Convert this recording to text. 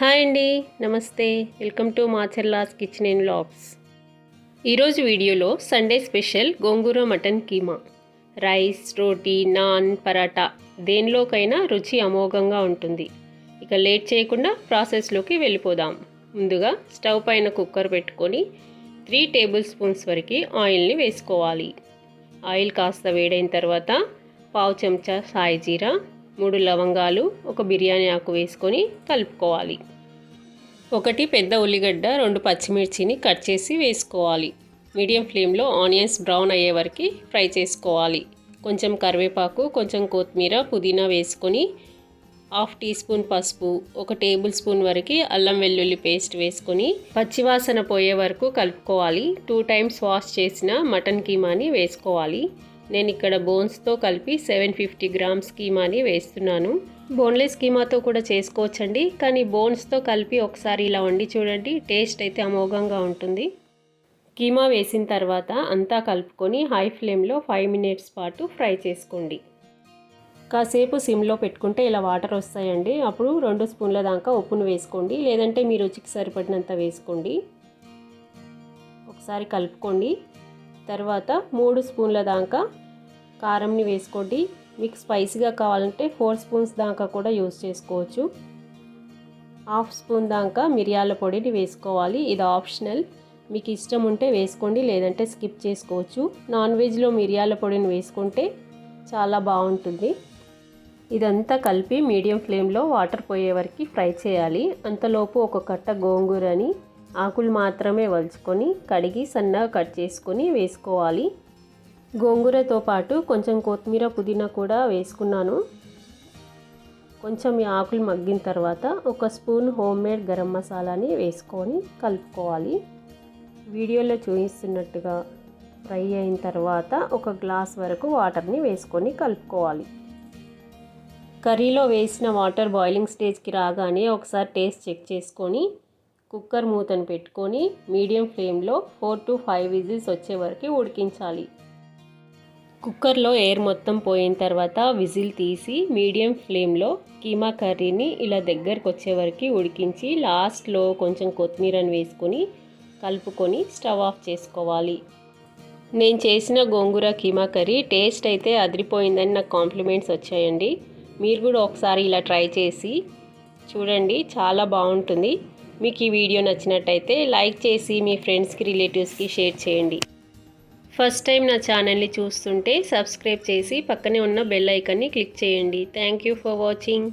Hi అండి, నమస్తే. Welcome to Macherla's kitchen and vlogs. ఈరోజు వీడియోలో Sunday special gongura mutton keema. Rice, రోటీ, నాన్, పరాటా దేనిలోకైనా రుచి అమోఘంగా ఉంటుంది. ఇక లేట్ చేయకుండా ప్రాసెస్లోకి వెళ్ళిపోదాం. ముందుగా స్టవ్ పైన కుక్కర్ పెట్టుకొని 3 టేబుల్ స్పూన్స్ వరకు ఆయిల్ని వేసుకోవాలి. ఆయిల్ కాస్త వేడైన తర్వాత పావు చెంచా సాయి జీరా, 3 లవంగాలు, ఒక బిర్యానీ ఆకు వేసుకొని కలుపుకోవాలి. 1 పెద్ద ఉల్లిగడ్డ, 2 పచ్చిమిర్చిని కట్ చేసి వేసుకోవాలి. మీడియం ఫ్లేమ్లో ఆనియన్స్ బ్రౌన్ అయ్యే వరకు ఫ్రై చేసుకోవాలి. కొంచెం కరివేపాకు, కొంచెం కొత్తిమీర, పుదీనా వేసుకొని 1/2 టీ స్పూన్ పసుపు, 1 టేబుల్ స్పూన్ వరకు అల్లం వెల్లుల్లి పేస్ట్ వేసుకొని పచ్చివాసన పోయే వరకు కలుపుకోవాలి. 2 టైమ్స్ వాష్ చేసిన మటన్ కీమాని వేసుకోవాలి. నేను ఇక్కడ బోన్స్తో కలిపి 750 గ్రామ్స్ కీమాని వేస్తున్నాను. బోన్లెస్ కీమాతో కూడా చేసుకోవచ్చండి, కానీ బోన్స్తో కలిపి ఒకసారి ఇలా వండి చూడండి, టేస్ట్ అయితే అమోఘంగా ఉంటుంది. కీమా వేసిన తర్వాత అంతా కలుపుకొని హై ఫ్లేమ్లో 5 మినిట్స్ పాటు ఫ్రై చేసుకోండి. కాసేపు సిమ్లో పెట్టుకుంటే ఇలా వాటర్ వస్తాయండి. అప్పుడు 2 స్పూన్ల దాకా ఉప్పును వేసుకోండి, లేదంటే మీ రుచికి సరిపడినంత వేసుకోండి. ఒకసారి కలుపుకోండి. తర్వాత 3 స్పూన్ల దాకా కారంని వేసుకోండి. మీకు స్పైసీగా కావాలంటే 4 స్పూన్స్ దాకా కూడా యూజ్ చేసుకోవచ్చు. 1/2 స్పూన్ దాకా మిరియాల పొడిని వేసుకోవాలి. ఇది ఆప్షనల్, మీకు ఇష్టం ఉంటే వేసుకోండి, లేదంటే స్కిప్ చేసుకోవచ్చు. నాన్ వెజ్లో మిరియాల పొడిని వేసుకుంటే చాలా బాగుంటుంది. ఇదంతా కలిపి మీడియం ఫ్లేమ్లో వాటర్ పోయే వరకు ఫ్రై చేయాలి. అంతలోపు ఒక కట్ట గోంగూరని ఆకులు మాత్రమే వలుచుకొని కడిగి సన్నగా కట్ చేసుకొని వేసుకోవాలి. గోంగూరతో పాటు కొంచెం కొత్తిమీర, పుదీనా కూడా వేసుకున్నాను. కొంచెం ఈ ఆకులు మగ్గిన తర్వాత 1 స్పూన్ హోమ్మేడ్ గరం మసాలాని వేసుకొని కలుపుకోవాలి. వీడియోలో చూపిస్తున్నట్టుగా ఫ్రై అయిన తర్వాత 1 గ్లాస్ వరకు వాటర్ని వేసుకొని కలుపుకోవాలి. కర్రీలో వేసిన వాటర్ బాయిలింగ్ స్టేజ్కి రాగానే ఒకసారి టేస్ట్ చెక్ చేసుకొని కుక్కర్ మూతను పెట్టుకొని మీడియం ఫ్లేమ్లో 4 to 5 విజిల్స్ వచ్చే వరకు ఉడికించాలి. కుక్కర్లో ఎయిర్ మొత్తం పోయిన తర్వాత విజిల్ తీసి మీడియం ఫ్లేమ్లో కీమా కర్రీని ఇలా దగ్గరకు వచ్చే వరకు ఉడికించి లాస్ట్లో కొంచెం కొత్తిమీరని వేసుకొని కలుపుకొని స్టవ్ ఆఫ్ చేసుకోవాలి. నేను చేసిన గోంగూర కీమా కర్రీ టేస్ట్ అయితే అదిరిపోయిందని నాకు కాంప్లిమెంట్స్ వచ్చాయండి. మీరు కూడా ఒకసారి ఇలా ట్రై చేసి చూడండి, చాలా బాగుంటుంది. మీకు ఈ వీడియో నచ్చినట్టయితే లైక్ చేసి మీ ఫ్రెండ్స్కి, రిలేటివ్స్కి షేర్ చేయండి. ఫస్ట్ టైం నా ఛానల్ని చూస్తుంటే సబ్స్క్రైబ్ చేసి పక్కనే ఉన్న బెల్ ఐకాన్ని క్లిక్ చేయండి. Thank you for watching.